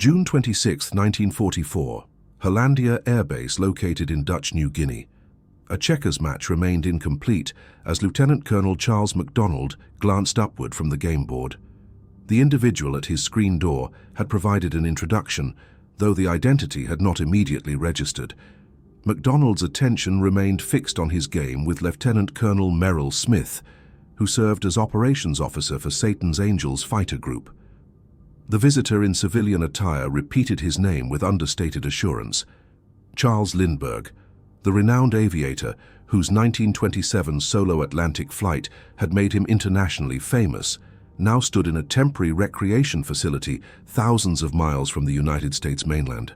June 26, 1944, Hollandia Air Base located in Dutch New Guinea. A checkers match remained incomplete as Lieutenant Colonel Charles MacDonald glanced upward from the game board. The individual at his screen door had provided an introduction, though the identity had not immediately registered. MacDonald's attention remained fixed on his game with Lieutenant Colonel Merrill Smith, who served as operations officer for Satan's Angels fighter group. The visitor in civilian attire repeated his name with understated assurance. Charles Lindbergh, the renowned aviator whose 1927 solo Atlantic flight had made him internationally famous, now stood in a temporary recreation facility thousands of miles from the United States mainland,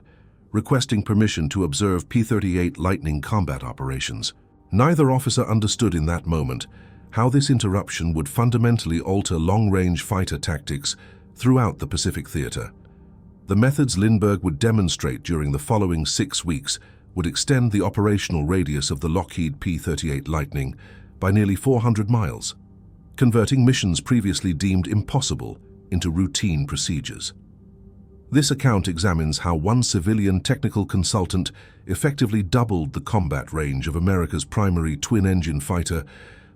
requesting permission to observe P-38 Lightning combat operations. Neither officer understood in that moment how this interruption would fundamentally alter long-range fighter tactics throughout the Pacific Theater. The methods Lindbergh would demonstrate during the following 6 weeks would extend the operational radius of the Lockheed P-38 Lightning by nearly 400 miles, converting missions previously deemed impossible into routine procedures. This account examines how one civilian technical consultant effectively doubled the combat range of America's primary twin-engine fighter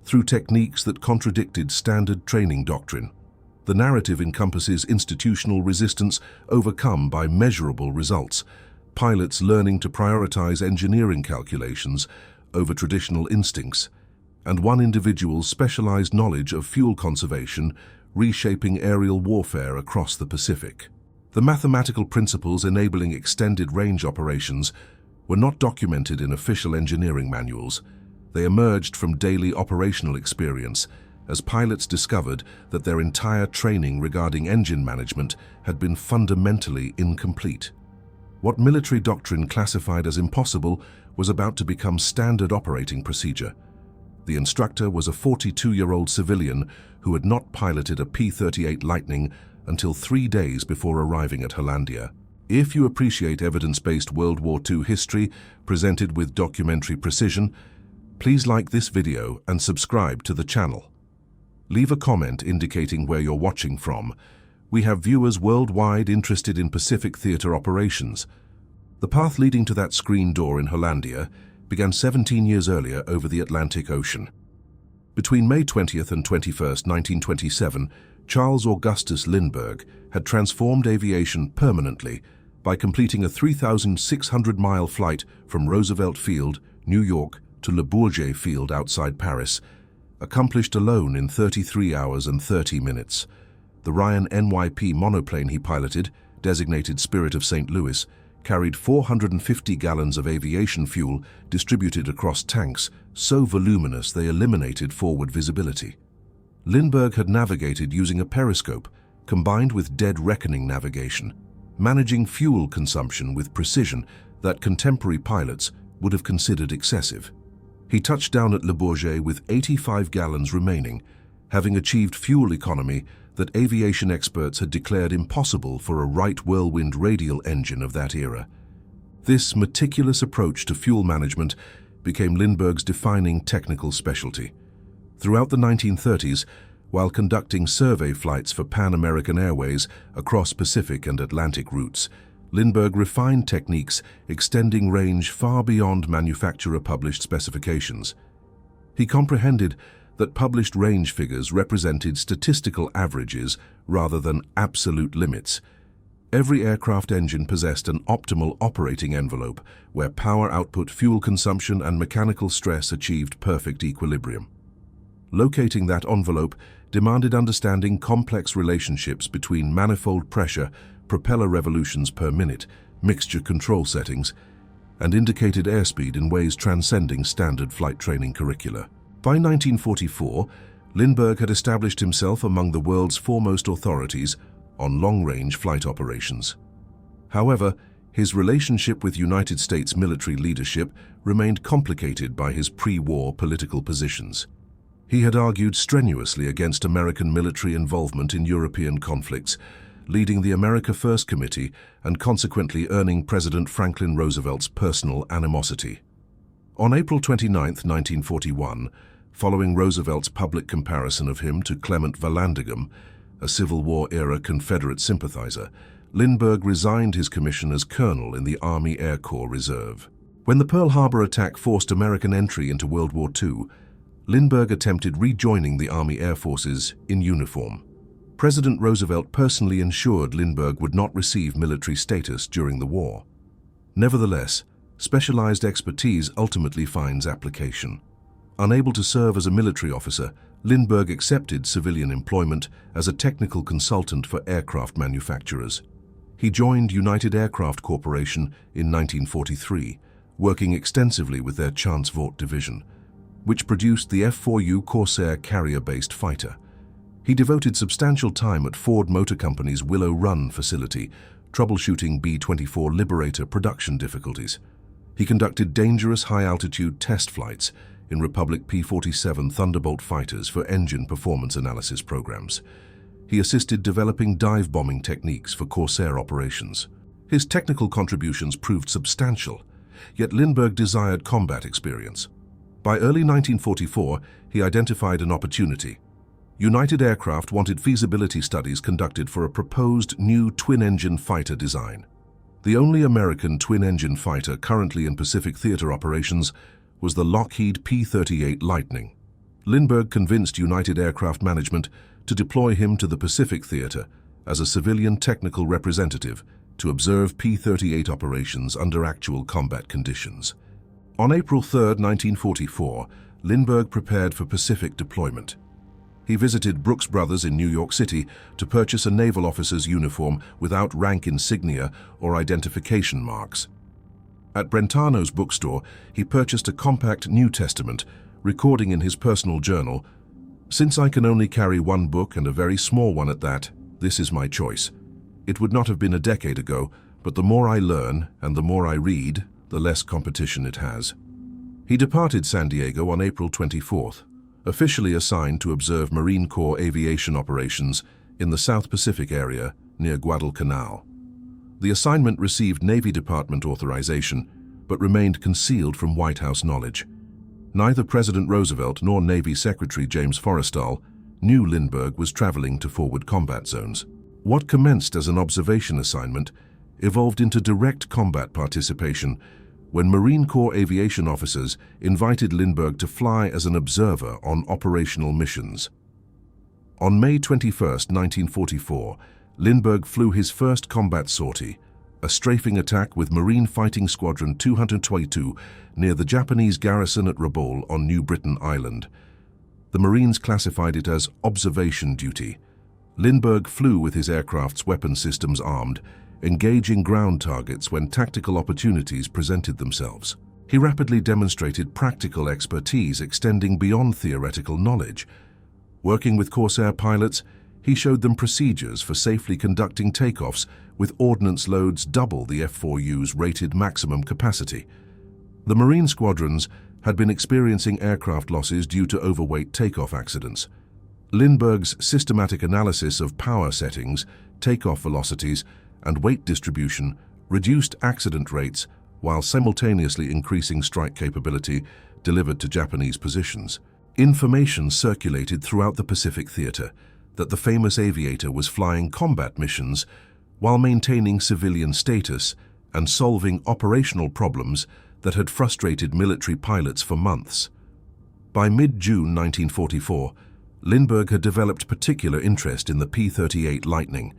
through techniques that contradicted standard training doctrine. The narrative encompasses institutional resistance overcome by measurable results, pilots learning to prioritize engineering calculations over traditional instincts, and one individual's specialized knowledge of fuel conservation reshaping aerial warfare across the Pacific. The mathematical principles enabling extended range operations were not documented in official engineering manuals. They emerged from daily operational experience as pilots discovered that their entire training regarding engine management had been fundamentally incomplete. What military doctrine classified as impossible was about to become standard operating procedure. The instructor was a 42-year-old civilian who had not piloted a P-38 Lightning until 3 days before arriving at Hollandia. If you appreciate evidence-based World War II history presented with documentary precision, please like this video and subscribe to the channel. Leave a comment indicating where you're watching from. We have viewers worldwide interested in Pacific Theater operations. The path leading to that screen door in Hollandia began 17 years earlier over the Atlantic Ocean. Between May 20th and 21st, 1927, Charles Augustus Lindbergh had transformed aviation permanently by completing a 3,600-mile flight from Roosevelt Field, New York, to Le Bourget Field outside Paris, accomplished alone in 33 hours and 30 minutes. The Ryan NYP monoplane he piloted, designated Spirit of St. Louis, carried 450 gallons of aviation fuel distributed across tanks so voluminous they eliminated forward visibility. Lindbergh had navigated using a periscope combined with dead reckoning navigation, managing fuel consumption with precision that contemporary pilots would have considered excessive. He touched down at Le Bourget with 85 gallons remaining, having achieved fuel economy that aviation experts had declared impossible for a Wright Whirlwind radial engine of that era. This meticulous approach to fuel management became Lindbergh's defining technical specialty. Throughout the 1930s, while conducting survey flights for Pan American Airways across Pacific and Atlantic routes, Lindbergh refined techniques extending range far beyond manufacturer-published specifications. He comprehended that published range figures represented statistical averages rather than absolute limits. Every aircraft engine possessed an optimal operating envelope where power output, fuel consumption, and mechanical stress achieved perfect equilibrium. Locating that envelope demanded understanding complex relationships between manifold pressure, propeller revolutions per minute, mixture control settings, and indicated airspeed in ways transcending standard flight training curricula. By 1944, Lindbergh had established himself among the world's foremost authorities on long-range flight operations. However, his relationship with United States military leadership remained complicated by his pre-war political positions. He had argued strenuously against American military involvement in European conflicts, leading the America First Committee and consequently earning President Franklin Roosevelt's personal animosity. On April 29, 1941, following Roosevelt's public comparison of him to Clement Vallandigham, a Civil War-era Confederate sympathizer, Lindbergh resigned his commission as colonel in the Army Air Corps Reserve. When the Pearl Harbor attack forced American entry into World War II, Lindbergh attempted rejoining the Army Air Forces in uniform. President Roosevelt personally ensured Lindbergh would not receive military status during the war. Nevertheless, specialized expertise ultimately finds application. Unable to serve as a military officer, Lindbergh accepted civilian employment as a technical consultant for aircraft manufacturers. He joined United Aircraft Corporation in 1943, working extensively with their Chance Vought division, which produced the F-4U Corsair carrier-based fighter. He devoted substantial time at Ford Motor Company's Willow Run facility, troubleshooting B-24 Liberator production difficulties. He conducted dangerous high-altitude test flights in Republic P-47 Thunderbolt fighters for engine performance analysis programs. He assisted developing dive bombing techniques for Corsair operations. His technical contributions proved substantial, yet Lindbergh desired combat experience. By early 1944, he identified an opportunity. United Aircraft wanted feasibility studies conducted for a proposed new twin-engine fighter design. The only American twin-engine fighter currently in Pacific theater operations was the Lockheed P-38 Lightning. Lindbergh convinced United Aircraft management to deploy him to the Pacific theater as a civilian technical representative to observe P-38 operations under actual combat conditions. On April 3, 1944, Lindbergh prepared for Pacific deployment. He visited Brooks Brothers in New York City to purchase a naval officer's uniform without rank insignia or identification marks. At Brentano's bookstore, he purchased a compact New Testament, recording in his personal journal, "Since I can only carry one book and a very small one at that, this is my choice. It would not have been a decade ago, but the more I learn and the more I read, the less competition it has." He departed San Diego on April 24th, officially assigned to observe Marine Corps aviation operations in the South Pacific area near Guadalcanal. The assignment received Navy Department authorization, but remained concealed from White House knowledge. Neither President Roosevelt nor Navy Secretary James Forrestal knew Lindbergh was traveling to forward combat zones. What commenced as an observation assignment evolved into direct combat participation when Marine Corps aviation officers invited Lindbergh to fly as an observer on operational missions. On May 21, 1944, Lindbergh flew his first combat sortie, a strafing attack with Marine Fighting Squadron 222 near the Japanese garrison at Rabaul on New Britain Island. The Marines classified it as observation duty. Lindbergh flew with his aircraft's weapon systems armed, engaging ground targets when tactical opportunities presented themselves. He rapidly demonstrated practical expertise extending beyond theoretical knowledge. Working with Corsair pilots, he showed them procedures for safely conducting takeoffs with ordnance loads double the F-4U's rated maximum capacity. The Marine squadrons had been experiencing aircraft losses due to overweight takeoff accidents. Lindbergh's systematic analysis of power settings, takeoff velocities, and weight distribution reduced accident rates while simultaneously increasing strike capability delivered to Japanese positions. Information circulated throughout the Pacific theater that the famous aviator was flying combat missions while maintaining civilian status and solving operational problems that had frustrated military pilots for months. By mid-June 1944, Lindbergh had developed particular interest in the P-38 Lightning.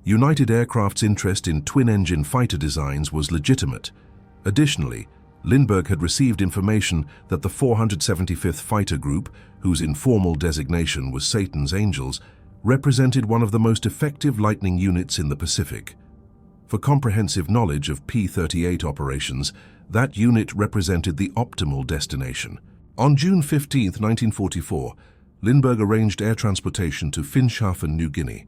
United Aircraft's interest in twin-engine fighter designs was legitimate. Additionally, Lindbergh had received information that the 475th Fighter Group, whose informal designation was Satan's Angels, represented one of the most effective Lightning units in the Pacific. For comprehensive knowledge of P-38 operations, that unit represented the optimal destination. On June 15, 1944, Lindbergh arranged air transportation to Finschhafen, New Guinea.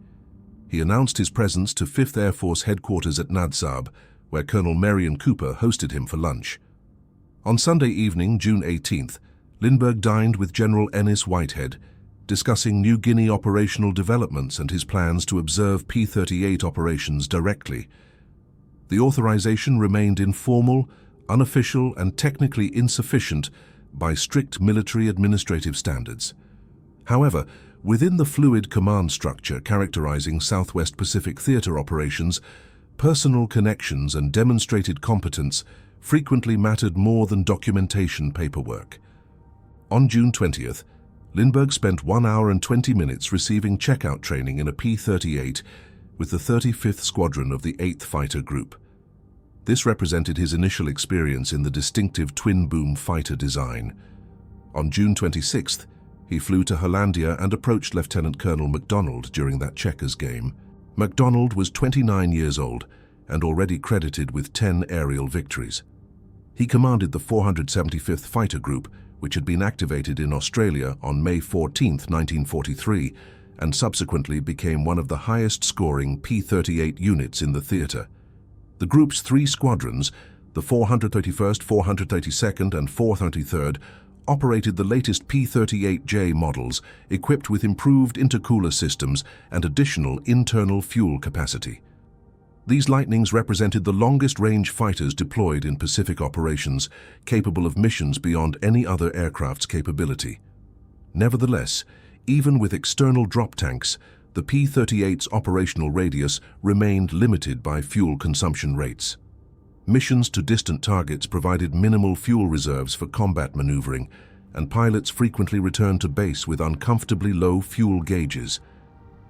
He announced his presence to 5th Air Force headquarters at Nadsab, where Colonel Marion Cooper hosted him for lunch. On Sunday evening, June 18th, Lindbergh dined with General Ennis Whitehead, discussing New Guinea operational developments and his plans to observe P-38 operations directly. The authorization remained informal, unofficial, and technically insufficient by strict military administrative standards. However, Within the fluid command structure characterizing Southwest Pacific Theater operations, personal connections and demonstrated competence frequently mattered more than documentation paperwork. On June 20th, Lindbergh spent 1 hour and 20 minutes receiving checkout training in a P-38 with the 35th Squadron of the 8th Fighter Group. This represented his initial experience in the distinctive twin-boom fighter design. On June 26th, he flew to Hollandia and approached Lieutenant Colonel MacDonald during that checkers game. MacDonald was 29 years old and already credited with 10 aerial victories. He commanded the 475th Fighter Group, which had been activated in Australia on May 14, 1943, and subsequently became one of the highest-scoring P-38 units in the theatre. The group's 3 squadrons, the 431st, 432nd, and 433rd, operated the latest P-38J models, equipped with improved intercooler systems and additional internal fuel capacity. These Lightnings represented the longest-range fighters deployed in Pacific operations, capable of missions beyond any other aircraft's capability. Nevertheless, even with external drop tanks, the P-38's operational radius remained limited by fuel consumption rates. Missions to distant targets provided minimal fuel reserves for combat maneuvering, and pilots frequently returned to base with uncomfortably low fuel gauges.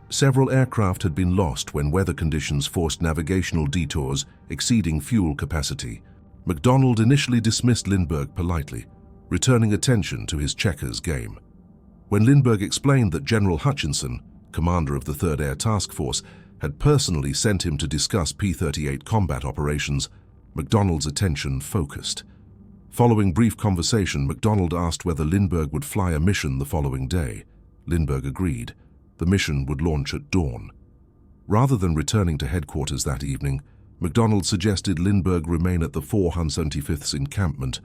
Several aircraft had been lost when weather conditions forced navigational detours exceeding fuel capacity. MacDonald initially dismissed Lindbergh politely, returning attention to his checkers game. When Lindbergh explained that General Hutchinson, commander of the 3rd Air Task Force, had personally sent him to discuss P-38 combat operations, MacDonald's attention focused. Following brief conversation, MacDonald asked whether Lindbergh would fly a mission the following day. Lindbergh agreed. The mission would launch at dawn. Rather than returning to headquarters that evening, MacDonald suggested Lindbergh remain at the 475th's encampment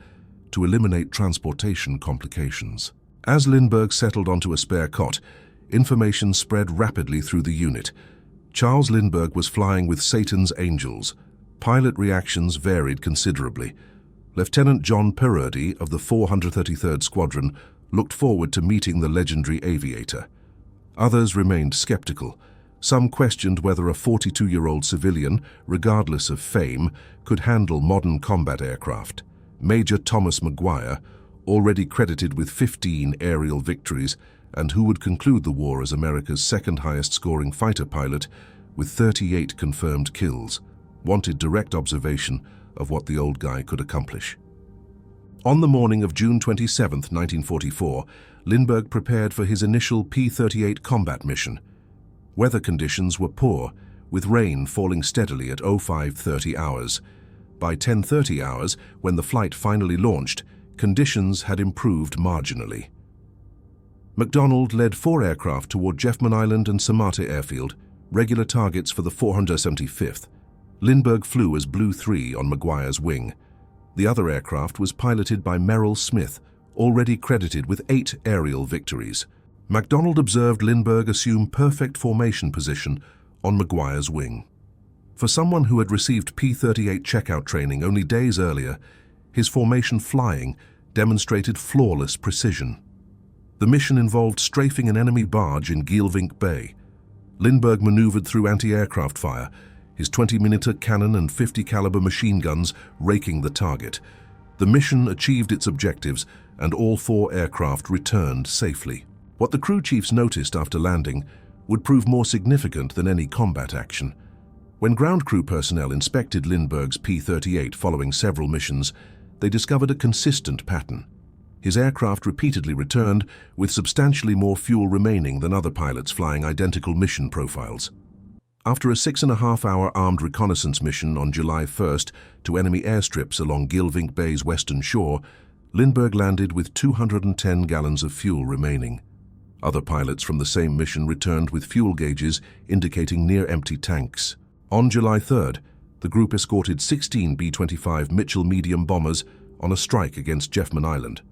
to eliminate transportation complications. As Lindbergh settled onto a spare cot, information spread rapidly through the unit. Charles Lindbergh was flying with Satan's Angels. Pilot reactions varied considerably. Lieutenant John Purdy of the 433rd Squadron looked forward to meeting the legendary aviator. Others remained skeptical. Some questioned whether a 42-year-old civilian, regardless of fame, could handle modern combat aircraft. Major Thomas Maguire, already credited with 15 aerial victories and who would conclude the war as America's second highest-scoring fighter pilot with 38 confirmed kills, wanted direct observation of what the old guy could accomplish. On the morning of June 27, 1944, Lindbergh prepared for his initial P-38 combat mission. Weather conditions were poor, with rain falling steadily at 0530 hours. By 10:30 hours, when the flight finally launched, conditions had improved marginally. MacDonald led 4 aircraft toward Jeffman Island and Samata Airfield, regular targets for the 475th. Lindbergh flew as Blue 3 on Maguire's wing. The other aircraft was piloted by Merrill Smith, already credited with 8 aerial victories. MacDonald observed Lindbergh assume perfect formation position on Maguire's wing. For someone who had received P-38 checkout training only days earlier, his formation flying demonstrated flawless precision. The mission involved strafing an enemy barge in Geelvink Bay. Lindbergh maneuvered through anti-aircraft fire, his 20mm cannon and 50 caliber machine guns raking the target. The mission achieved its objectives, and all 4 aircraft returned safely. What the crew chiefs noticed after landing would prove more significant than any combat action. When ground crew personnel inspected Lindbergh's P-38 following several missions, they discovered a consistent pattern. His aircraft repeatedly returned with substantially more fuel remaining than other pilots flying identical mission profiles. After a 6.5-hour armed reconnaissance mission on July 1st to enemy airstrips along Geelvink Bay's western shore, Lindbergh landed with 210 gallons of fuel remaining. Other pilots from the same mission returned with fuel gauges indicating near-empty tanks. On July 3rd, the group escorted 16 B-25 Mitchell medium bombers on a strike against Jeffman Island.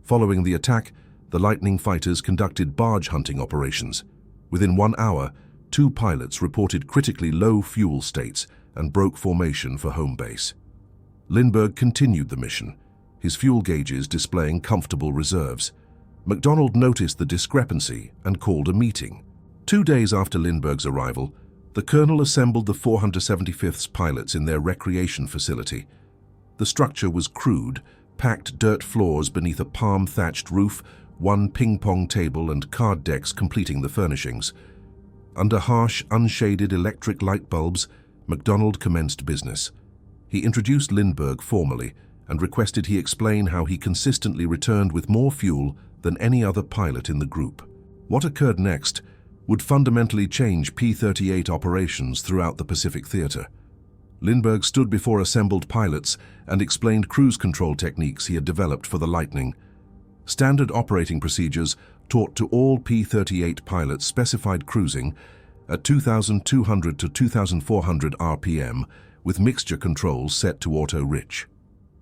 Following the attack, the Lightning fighters conducted barge hunting operations. Within 1 hour, 2 pilots reported critically low fuel states and broke formation for home base. Lindbergh continued the mission, his fuel gauges displaying comfortable reserves. MacDonald noticed the discrepancy and called a meeting. 2 days after Lindbergh's arrival, the colonel assembled the 475th's pilots in their recreation facility. The structure was crude, packed dirt floors beneath a palm-thatched roof, one ping-pong table and card decks completing the furnishings. Under harsh, unshaded electric light bulbs, MacDonald commenced business. He introduced Lindbergh formally and requested he explain how he consistently returned with more fuel than any other pilot in the group. What occurred next would fundamentally change P-38 operations throughout the Pacific Theater. Lindbergh stood before assembled pilots and explained cruise control techniques he had developed for the Lightning. Standard operating procedures taught to all P-38 pilots specified cruising at 2,200 to 2,400 RPM with mixture controls set to auto-rich.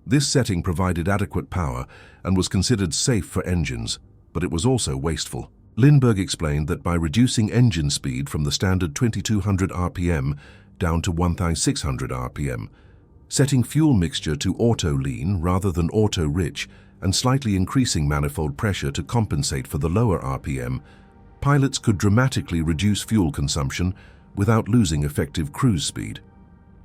This setting provided adequate power and was considered safe for engines, but it was also wasteful. Lindbergh explained that by reducing engine speed from the standard 2,200 RPM down to 1,600 RPM, setting fuel mixture to auto-lean rather than auto-rich, and slightly increasing manifold pressure to compensate for the lower RPM, pilots could dramatically reduce fuel consumption without losing effective cruise speed.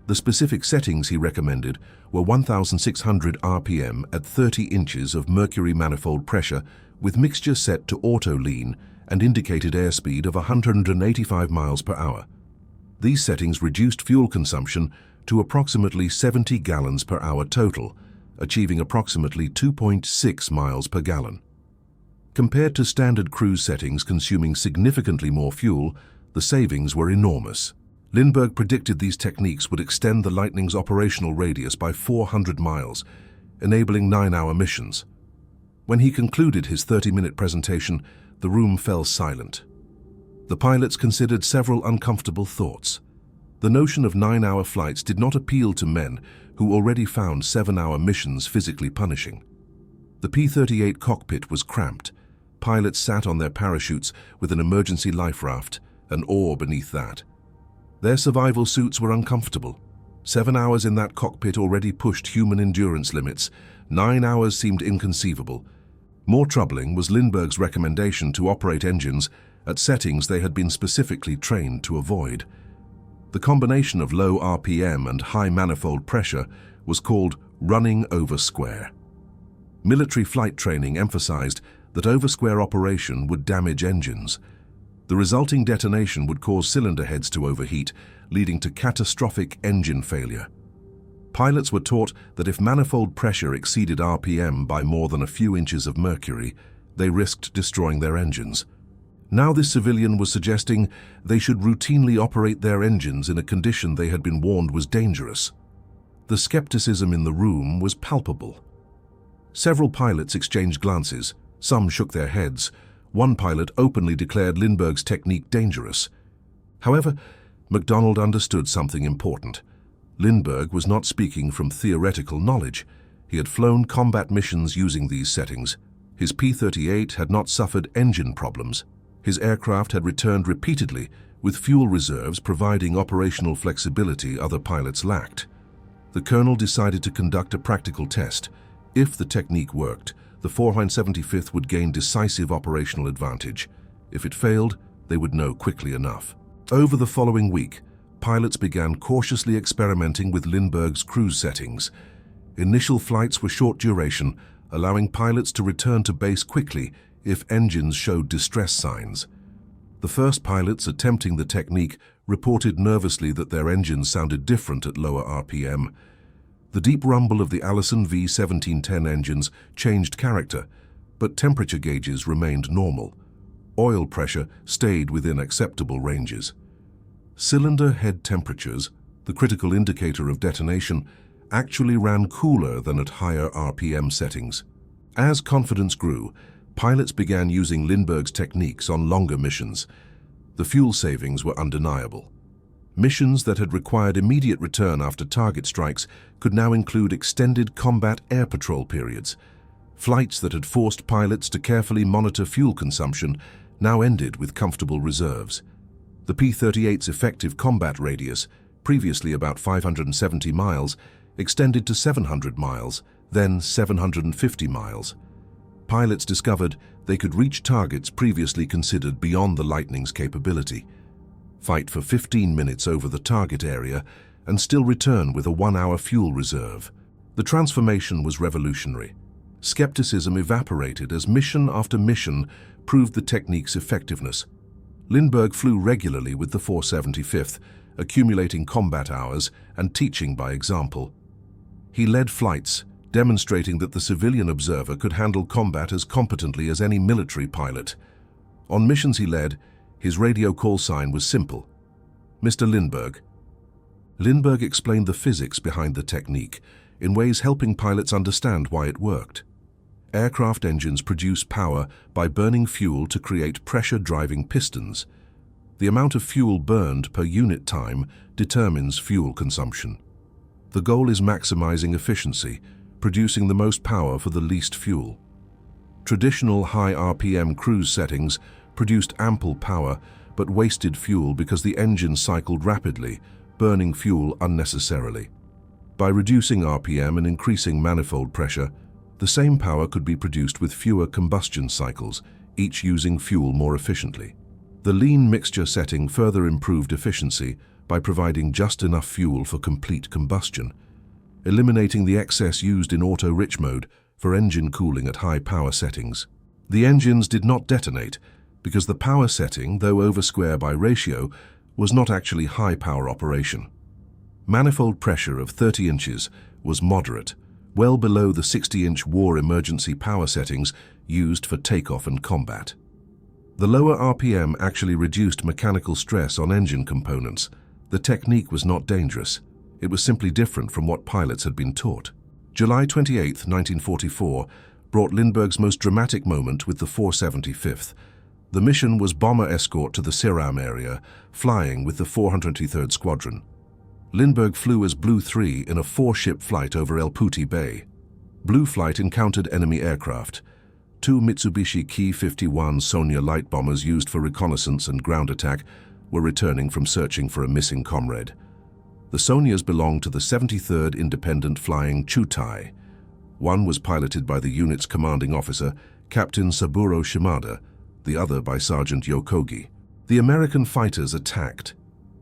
The specific settings he recommended were 1,600 RPM at 30 inches of mercury manifold pressure with mixture set to auto-lean and indicated airspeed of 185 miles per hour. These settings reduced fuel consumption to approximately 70 gallons per hour total, achieving approximately 2.6 miles per gallon. Compared to standard cruise settings consuming significantly more fuel, the savings were enormous. Lindbergh predicted these techniques would extend the Lightning's operational radius by 400 miles, enabling 9-hour missions. When he concluded his 30-minute presentation, the room fell silent. The pilots considered several uncomfortable thoughts. The notion of 9-hour flights did not appeal to men who already found 7-hour missions physically punishing. The P-38 cockpit was cramped. Pilots sat on their parachutes with an emergency life raft, an oar beneath that. Their survival suits were uncomfortable. 7 hours in that cockpit already pushed human endurance limits. 9 hours seemed inconceivable. More troubling was Lindbergh's recommendation to operate engines at settings they had been specifically trained to avoid. The combination of low RPM and high manifold pressure was called running over square. Military flight training emphasized that over-square operation would damage engines. The resulting detonation would cause cylinder heads to overheat, leading to catastrophic engine failure. Pilots were taught that if manifold pressure exceeded RPM by more than a few inches of mercury, they risked destroying their engines. Now this civilian was suggesting they should routinely operate their engines in a condition they had been warned was dangerous. The skepticism in the room was palpable. Several pilots exchanged glances. Some shook their heads. One pilot openly declared Lindbergh's technique dangerous. However, MacDonald understood something important. Lindbergh was not speaking from theoretical knowledge. He had flown combat missions using these settings. His P-38 had not suffered engine problems. His aircraft had returned repeatedly, with fuel reserves providing operational flexibility other pilots lacked. The colonel decided to conduct a practical test. If the technique worked, the 475th would gain decisive operational advantage. If it failed, they would know quickly enough. Over the following week, pilots began cautiously experimenting with Lindbergh's cruise settings. Initial flights were short duration, allowing pilots to return to base quickly if engines showed distress signs. The first pilots attempting the technique reported nervously that their engines sounded different at lower RPM. The deep rumble of the Allison V1710 engines changed character, but temperature gauges remained normal. Oil pressure stayed within acceptable ranges. Cylinder head temperatures, the critical indicator of detonation, actually ran cooler than at higher RPM settings. As confidence grew, pilots began using Lindbergh's techniques on longer missions. The fuel savings were undeniable. Missions that had required immediate return after target strikes could now include extended combat air patrol periods. Flights that had forced pilots to carefully monitor fuel consumption now ended with comfortable reserves. The P-38's effective combat radius, previously about 570 miles, extended to 700 miles, then 750 miles. pilots discovered they could reach targets previously considered beyond the Lightning's capability, fight for 15 minutes over the target area, and still return with a 1-hour fuel reserve. The transformation was revolutionary. Skepticism evaporated as mission after mission proved the technique's effectiveness. Lindbergh flew regularly with the 475th, accumulating combat hours and teaching by example. He led flights, demonstrating that the civilian observer could handle combat as competently as any military pilot. On missions he led, his radio call sign was simple: Mr. Lindbergh. Lindbergh explained the physics behind the technique, in ways helping pilots understand why it worked. Aircraft engines produce power by burning fuel to create pressure-driving pistons. The amount of fuel burned per unit time determines fuel consumption. The goal is maximizing efficiency, producing the most power for the least fuel. Traditional high RPM cruise settings produced ample power but wasted fuel because the engine cycled rapidly, burning fuel unnecessarily. By reducing RPM and increasing manifold pressure, the same power could be produced with fewer combustion cycles, each using fuel more efficiently. The lean mixture setting further improved efficiency by providing just enough fuel for complete combustion, eliminating the excess used in auto-rich mode for engine cooling at high power settings. The engines did not detonate because the power setting, though over square by ratio, was not actually high power operation. Manifold pressure of 30 inches was moderate, well below the 60-inch war emergency power settings used for takeoff and combat. The lower RPM actually reduced mechanical stress on engine components. The technique was not dangerous. It was simply different from what pilots had been taught. July 28, 1944, brought Lindbergh's most dramatic moment with the 475th. The mission was bomber escort to the Siram area, flying with the 423rd Squadron. Lindbergh flew as Blue 3 in a 4-ship flight over El Puti Bay. Blue Flight encountered enemy aircraft. 2 Mitsubishi Ki-51 Sonya light bombers used for reconnaissance and ground attack were returning from searching for a missing comrade. The Sonyas belonged to the 73rd Independent Flying Chutai. One was piloted by the unit's commanding officer, Captain Saburo Shimada, the other by Sergeant Yokogi. The American fighters attacked.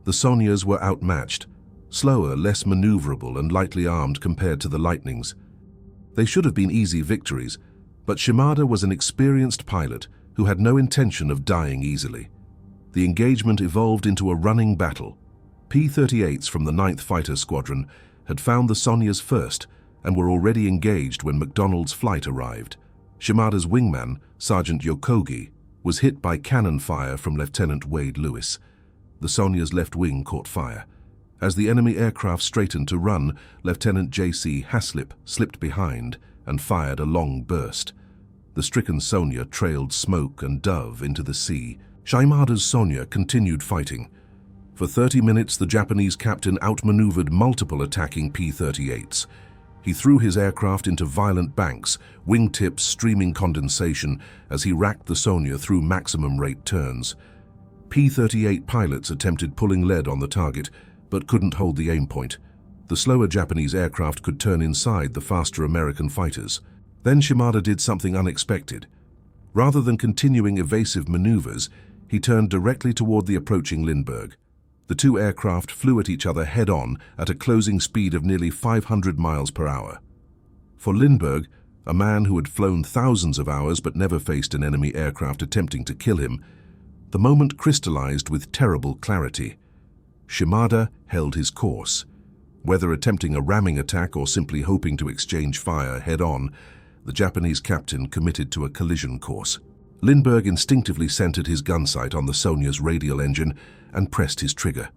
The Sonyas were outmatched, slower, less maneuverable, and lightly armed compared to the Lightnings. They should have been easy victories, but Shimada was an experienced pilot who had no intention of dying easily. The engagement evolved into a running battle. P-38s from the 9th Fighter Squadron had found the Sonyas first and were already engaged when MacDonald's flight arrived. Shimada's wingman, Sergeant Yokogi, was hit by cannon fire from Lieutenant Wade Lewis. The Sonya's left wing caught fire. As the enemy aircraft straightened to run, Lieutenant J.C. Haslip slipped behind and fired a long burst. The stricken Sonya trailed smoke and dove into the sea. Shimada's Sonya continued fighting. For 30 minutes, the Japanese captain outmaneuvered multiple attacking P-38s. He threw his aircraft into violent banks, wingtips streaming condensation as he racked the Sonya through maximum rate turns. P-38 pilots attempted pulling lead on the target, but couldn't hold the aim point. The slower Japanese aircraft could turn inside the faster American fighters. Then Shimada did something unexpected. Rather than continuing evasive maneuvers, he turned directly toward the approaching Lindbergh. The two aircraft flew at each other head-on at a closing speed of nearly 500 miles per hour. For Lindbergh, a man who had flown thousands of hours but never faced an enemy aircraft attempting to kill him, the moment crystallized with terrible clarity. Shimada held his course. Whether attempting a ramming attack or simply hoping to exchange fire head-on, the Japanese captain committed to a collision course. Lindbergh instinctively centered his gun sight on the Sonya's radial engine and pressed his trigger.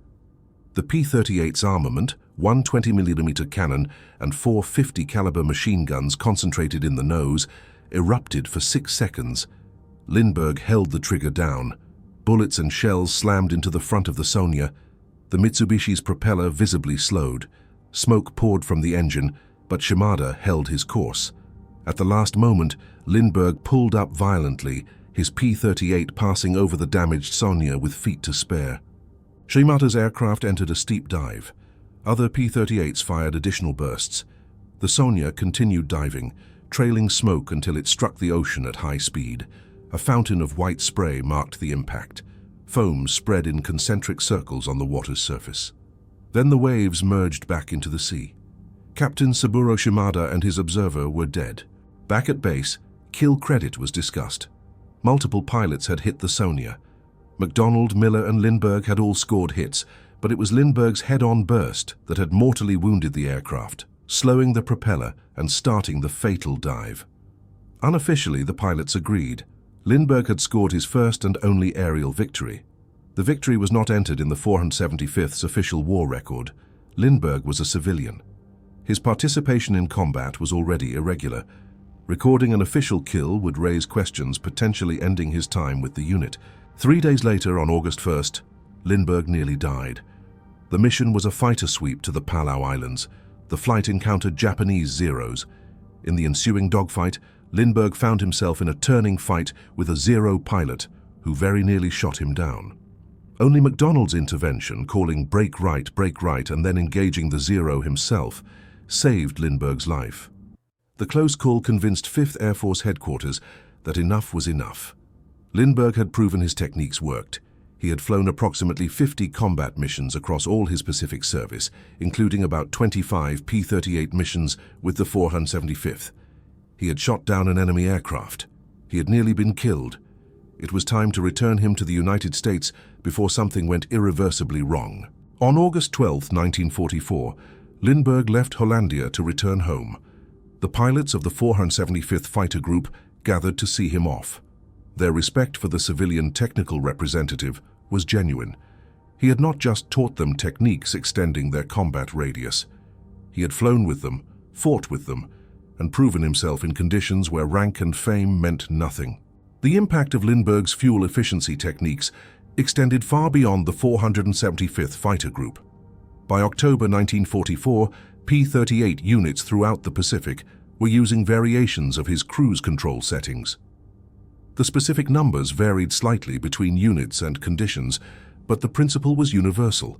The P-38's armament, one 20mm cannon and 4 50 caliber machine guns concentrated in the nose, erupted for 6 seconds. Lindbergh held the trigger down. Bullets and shells slammed into the front of the Sonya. The Mitsubishi's propeller visibly slowed. Smoke poured from the engine, but Shimada held his course. At the last moment, Lindbergh pulled up violently, his P-38 passing over the damaged Sonya with feet to spare. Shimada's aircraft entered a steep dive. Other P-38s fired additional bursts. The Sonya continued diving, trailing smoke until it struck the ocean at high speed. A fountain of white spray marked the impact. Foam spread in concentric circles on the water's surface. Then the waves merged back into the sea. Captain Saburo Shimada and his observer were dead. Back at base, kill credit was discussed. Multiple pilots had hit the Sonia. MacDonald, Miller, and Lindbergh had all scored hits, but it was Lindbergh's head-on burst that had mortally wounded the aircraft, slowing the propeller and starting the fatal dive. Unofficially, the pilots agreed. Lindbergh had scored his first and only aerial victory. The victory was not entered in the 475th's official war record. Lindbergh was a civilian. His participation in combat was already irregular. Recording an official kill would raise questions, potentially ending his time with the unit. 3 days later, on August 1st, Lindbergh nearly died. The mission was a fighter sweep to the Palau Islands. The flight encountered Japanese Zeros. In the ensuing dogfight, Lindbergh found himself in a turning fight with a Zero pilot, who very nearly shot him down. Only MacDonald's intervention, calling brake right, and then engaging the Zero himself, saved Lindbergh's life. The close call convinced 5th Air Force Headquarters that enough was enough. Lindbergh had proven his techniques worked. He had flown approximately 50 combat missions across all his Pacific service, including about 25 P-38 missions with the 475th. He had shot down an enemy aircraft. He had nearly been killed. It was time to return him to the United States before something went irreversibly wrong. On August 12, 1944, Lindbergh left Hollandia to return home. The pilots of the 475th Fighter Group gathered to see him off. Their respect for the civilian technical representative was genuine. He had not just taught them techniques extending their combat radius. He had flown with them, fought with them, and proven himself in conditions where rank and fame meant nothing. The impact of Lindbergh's fuel efficiency techniques extended far beyond the 475th Fighter Group. By October 1944, P-38 units throughout the Pacific were using variations of his cruise control settings. The specific numbers varied slightly between units and conditions, but the principle was universal.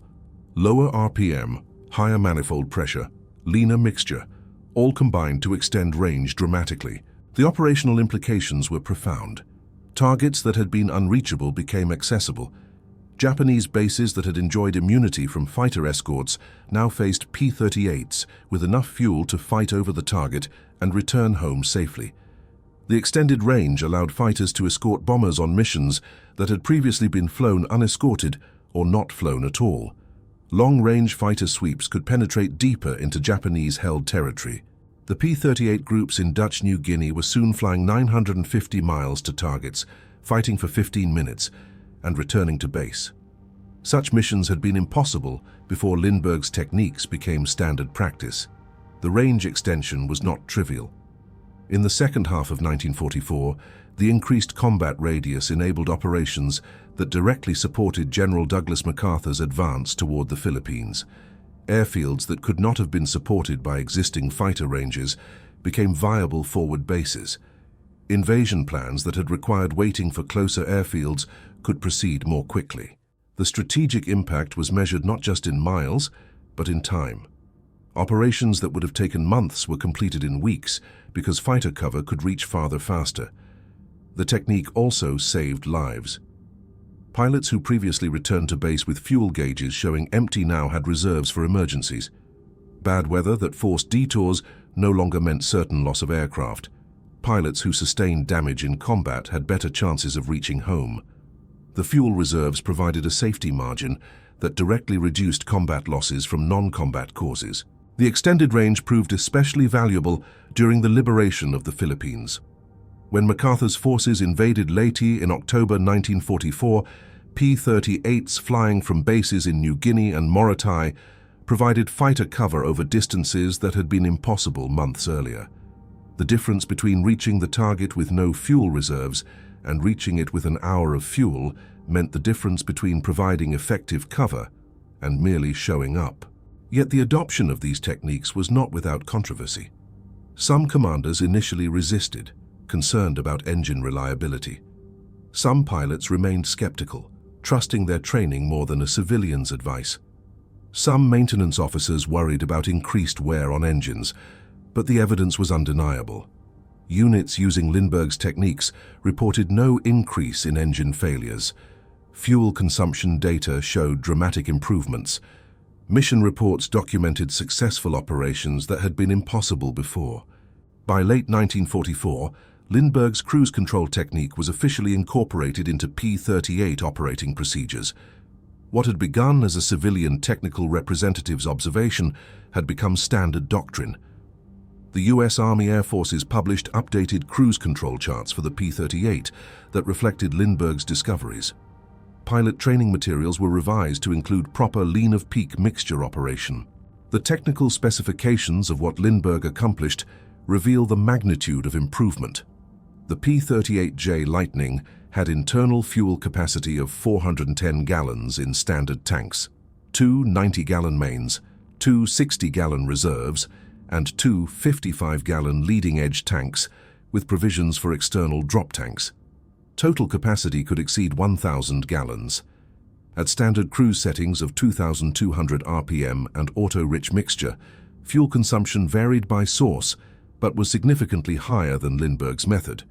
Lower RPM, higher manifold pressure, leaner mixture, all combined to extend range dramatically. The operational implications were profound. Targets that had been unreachable became accessible. Japanese bases that had enjoyed immunity from fighter escorts now faced P-38s with enough fuel to fight over the target and return home safely. The extended range allowed fighters to escort bombers on missions that had previously been flown unescorted or not flown at all. Long-range fighter sweeps could penetrate deeper into Japanese-held territory. The P-38 groups in Dutch New Guinea were soon flying 950 miles to targets, fighting for 15 minutes, and returning to base. Such missions had been impossible before Lindbergh's techniques became standard practice. The range extension was not trivial. In the second half of 1944, the increased combat radius enabled operations that directly supported General Douglas MacArthur's advance toward the Philippines. Airfields that could not have been supported by existing fighter ranges became viable forward bases. Invasion plans that had required waiting for closer airfields could proceed more quickly. The strategic impact was measured not just in miles, but in time. Operations that would have taken months were completed in weeks because fighter cover could reach farther faster. The technique also saved lives. Pilots who previously returned to base with fuel gauges showing empty now had reserves for emergencies. Bad weather that forced detours no longer meant certain loss of aircraft. Pilots who sustained damage in combat had better chances of reaching home. The fuel reserves provided a safety margin that directly reduced combat losses from non-combat causes. The extended range proved especially valuable during the liberation of the Philippines. When MacArthur's forces invaded Leyte in October 1944, P-38s flying from bases in New Guinea and Morotai provided fighter cover over distances that had been impossible months earlier. The difference between reaching the target with no fuel reserves and reaching it with an hour of fuel meant the difference between providing effective cover and merely showing up. Yet the adoption of these techniques was not without controversy. Some commanders initially resisted, concerned about engine reliability. Some pilots remained skeptical, trusting their training more than a civilian's advice. Some maintenance officers worried about increased wear on engines, but the evidence was undeniable. Units using Lindbergh's techniques reported no increase in engine failures. Fuel consumption data showed dramatic improvements. Mission reports documented successful operations that had been impossible before. By late 1944, Lindbergh's cruise control technique was officially incorporated into P-38 operating procedures. What had begun as a civilian technical representative's observation had become standard doctrine. The U.S. Army Air Forces published updated cruise control charts for the P-38 that reflected Lindbergh's discoveries. Pilot training materials were revised to include proper lean-of-peak mixture operation. The technical specifications of what Lindbergh accomplished reveal the magnitude of improvement. The P-38J Lightning had internal fuel capacity of 410 gallons in standard tanks, 2 90-gallon mains, 2 60-gallon reserves, and 2 55-gallon leading-edge tanks with provisions for external drop tanks. Total capacity could exceed 1,000 gallons. At standard cruise settings of 2,200 RPM and auto-rich mixture, fuel consumption varied by source but was significantly higher than Lindbergh's method.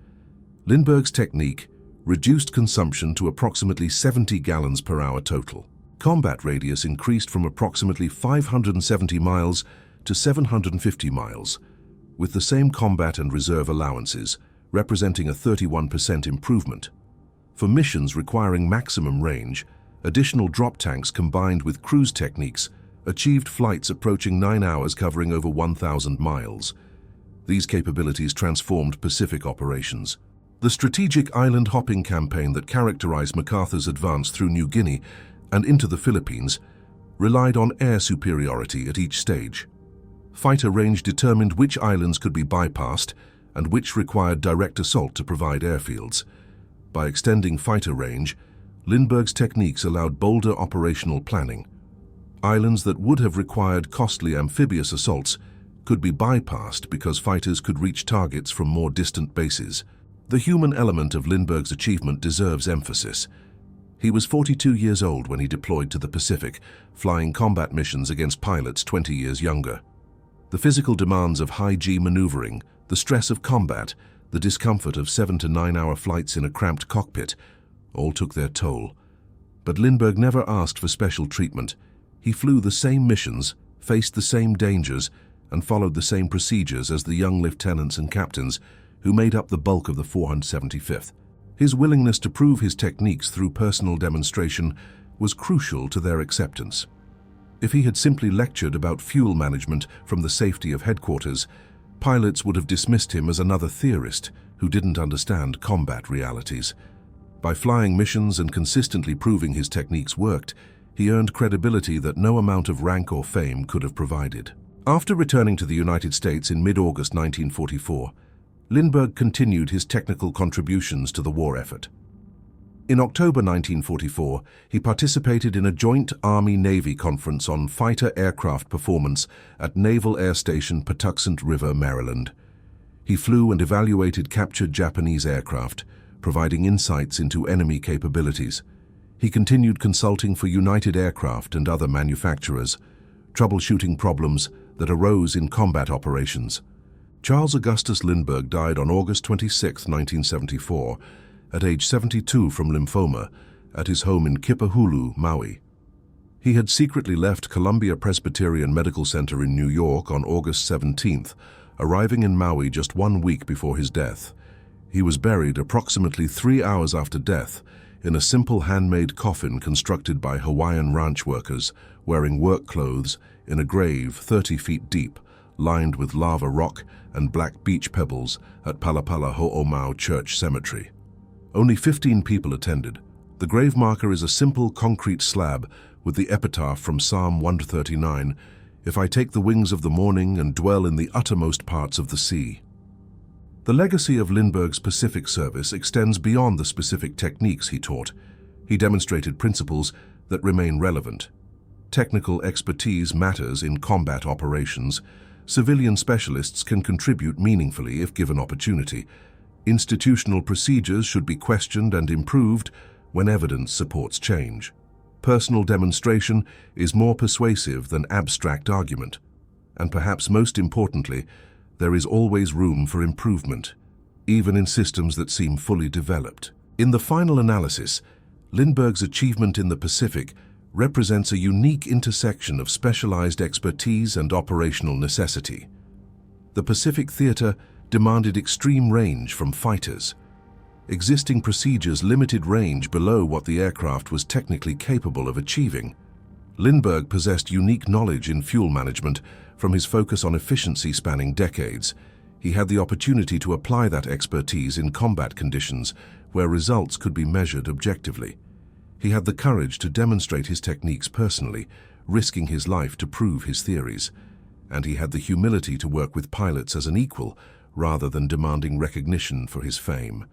Lindbergh's technique reduced consumption to approximately 70 gallons per hour total. Combat radius increased from approximately 570 miles to 750 miles, with the same combat and reserve allowances, representing a 31% improvement. For missions requiring maximum range, additional drop tanks combined with cruise techniques achieved flights approaching 9 hours covering over 1,000 miles. These capabilities transformed Pacific operations. The strategic island hopping campaign that characterized MacArthur's advance through New Guinea and into the Philippines relied on air superiority at each stage. Fighter range determined which islands could be bypassed and which required direct assault to provide airfields. By extending fighter range, Lindbergh's techniques allowed bolder operational planning. Islands that would have required costly amphibious assaults could be bypassed because fighters could reach targets from more distant bases. The human element of Lindbergh's achievement deserves emphasis. He was 42 years old when he deployed to the Pacific, flying combat missions against pilots 20 years younger. The physical demands of high-G maneuvering, the stress of combat, the discomfort of 7 to 9 hour flights in a cramped cockpit, all took their toll. But Lindbergh never asked for special treatment. He flew the same missions, faced the same dangers, and followed the same procedures as the young lieutenants and captains who made up the bulk of the 475th. His willingness to prove his techniques through personal demonstration was crucial to their acceptance. If he had simply lectured about fuel management from the safety of headquarters, pilots would have dismissed him as another theorist who didn't understand combat realities. By flying missions and consistently proving his techniques worked, he earned credibility that no amount of rank or fame could have provided. After returning to the United States in mid-August 1944, Lindbergh continued his technical contributions to the war effort. In October 1944, he participated in a joint Army-Navy conference on fighter aircraft performance at Naval Air Station Patuxent River, Maryland. He flew and evaluated captured Japanese aircraft, providing insights into enemy capabilities. He continued consulting for United Aircraft and other manufacturers, troubleshooting problems that arose in combat operations. Charles Augustus Lindbergh died on August 26, 1974, at age 72 from lymphoma, at his home in Kipahulu, Maui. He had secretly left Columbia Presbyterian Medical Center in New York on August 17th, arriving in Maui just 1 week before his death. He was buried approximately 3 hours after death in a simple handmade coffin constructed by Hawaiian ranch workers, wearing work clothes in a grave 30 feet deep, lined with lava rock and black beach pebbles at Palapala Ho'omau Church Cemetery. Only 15 people attended. The grave marker is a simple concrete slab with the epitaph from Psalm 139, "If I take the wings of the morning and dwell in the uttermost parts of the sea." The legacy of Lindbergh's Pacific service extends beyond the specific techniques he taught. He demonstrated principles that remain relevant. Technical expertise matters in combat operations. Civilian specialists can contribute meaningfully if given opportunity. Institutional procedures should be questioned and improved when evidence supports change. Personal demonstration is more persuasive than abstract argument. And perhaps most importantly, there is always room for improvement. even in systems that seem fully developed. In the final analysis, Lindbergh's achievement in the Pacific represents a unique intersection of specialized expertise and operational necessity. The Pacific theater demanded extreme range from fighters. Existing procedures limited range below what the aircraft was technically capable of achieving. Lindbergh possessed unique knowledge in fuel management from his focus on efficiency spanning decades. He had the opportunity to apply that expertise in combat conditions where results could be measured objectively. He had the courage to demonstrate his techniques personally, risking his life to prove his theories. And he had the humility to work with pilots as an equal rather than demanding recognition for his fame.